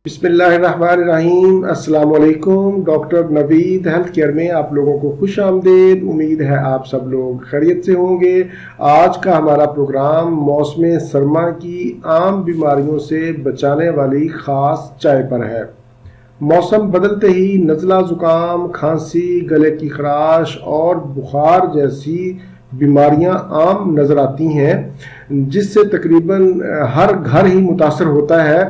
बिस्मिल्लाहिर्रहमानिर्रहीम। अस्सलाम वालेकुम। डॉक्टर नवीद हेल्थ केयर में आप लोगों को खुश आमदीद। उम्मीद है आप सब लोग खैरियत से होंगे। आज का हमारा प्रोग्राम मौसम सरमा की आम बीमारियों से बचाने वाली ख़ास चाय पर है। मौसम बदलते ही नज़ला ज़ुकाम, खांसी, गले की खराश और बुखार जैसी बीमारियां आम नज़र आती हैं, जिससे तकरीबन हर घर ही मुतासर होता है।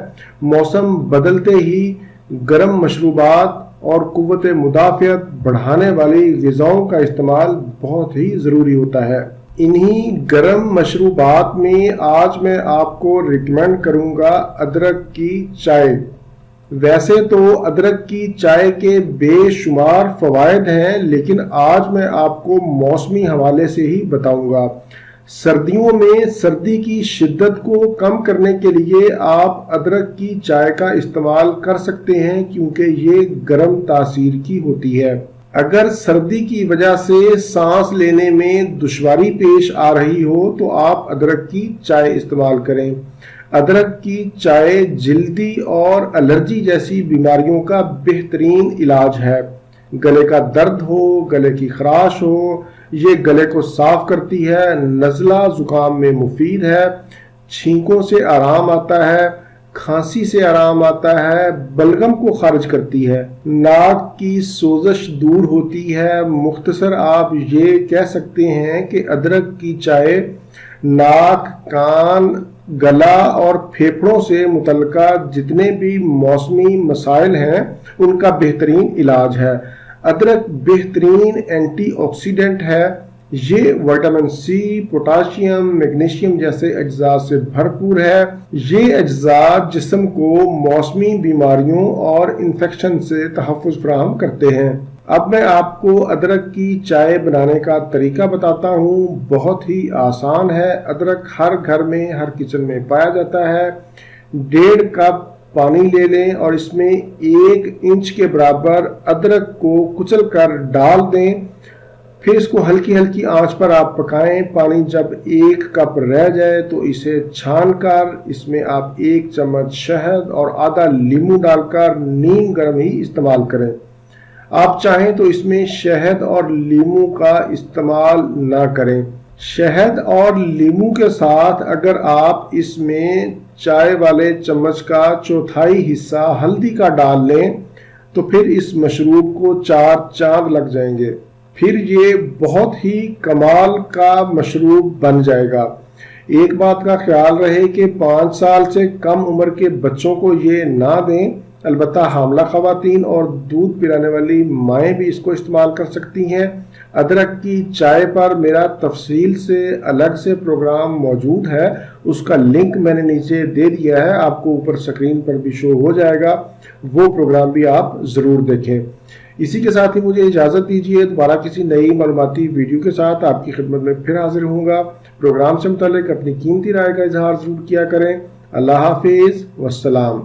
मौसम बदलते ही गर्म मशरूबात और कुव्वत मुदाफ़ियत बढ़ाने वाली ग़िज़ाओं का इस्तेमाल बहुत ही ज़रूरी होता है। इन्हीं गर्म मशरूबात में आज मैं आपको रिकमेंड करूँगा अदरक की चाय। वैसे तो अदरक की चाय के बेशुमार फ़वाइद हैं, लेकिन आज मैं आपको मौसमी हवाले से ही बताऊंगा। सर्दियों में सर्दी की शिद्दत को कम करने के लिए आप अदरक की चाय का इस्तेमाल कर सकते हैं, क्योंकि ये गर्म तासीर की होती है। अगर सर्दी की वजह से सांस लेने में दुश्वारी पेश आ रही हो तो आप अदरक की चाय इस्तेमाल करें। अदरक की चाय जल्दी और एलर्जी जैसी बीमारियों का बेहतरीन इलाज है। गले का दर्द हो, गले की खराश हो, ये गले को साफ करती है। नज़ला ज़ुकाम में मुफीद है। छींकों से आराम आता है, खांसी से आराम आता है, बलगम को खारिज करती है, नाक की सोजश दूर होती है। मुख्तसर आप ये कह सकते हैं कि अदरक की चाय नाक, कान, गला और फेफड़ों से मुतल्लिका जितने भी मौसमी मसाइल हैं उनका बेहतरीन इलाज है। अदरक बेहतरीन एंटीऑक्सीडेंट है। ये विटामिन सी, पोटाशियम, मैग्नीशियम जैसे अज्जा से भरपूर है। ये अज्जा जिस्म को मौसमी बीमारियों और इन्फेक्शन से तहफ़्फ़ुज़ फराहम करते हैं। अब मैं आपको अदरक की चाय बनाने का तरीका बताता हूँ। बहुत ही आसान है। अदरक हर घर में, हर किचन में पाया जाता है। 1.5 कप पानी ले लें और इसमें 1 इंच के बराबर अदरक को कुचल कर डाल दें। फिर इसको हल्की हल्की आंच पर आप पकाएं। पानी जब 1 कप रह जाए तो इसे छान कर इसमें आप 1 चम्मच शहद और आधा नींबू डालकर नीम गर्म ही इस्तेमाल करें। आप चाहें तो इसमें शहद और नींबू का इस्तेमाल ना करें। शहद और नींबू के साथ अगर आप इसमें चाय वाले चम्मच का 1/4 हिस्सा हल्दी का डाल लें तो फिर इस मशरूब को 4 चांद लग जाएंगे। फिर ये बहुत ही कमाल का मशरूब बन जाएगा। एक बात का ख्याल रहे कि 5 साल से कम उम्र के बच्चों को ये ना दें। अलबत्ता हामला ख़वातीन और दूध पिलाने वाली माएँ भी इसको इस्तेमाल कर सकती हैं। अदरक की चाय पर मेरा तफसील से अलग से प्रोग्राम मौजूद है, उसका लिंक मैंने नीचे दे दिया है, आपको ऊपर स्क्रीन पर भी शो हो जाएगा। वो प्रोग्राम भी आप ज़रूर देखें। इसी के साथ ही मुझे इजाज़त दीजिए। दोबारा किसी नई मालूमाती वीडियो के साथ आपकी खिदमत में फिर हाजिर होऊंगा। प्रोग्राम से मुताल्लिक अपनी कीमती राय का इजहार ज़रूर किया करें। अल्लाह हाफिज़, वस्सलाम।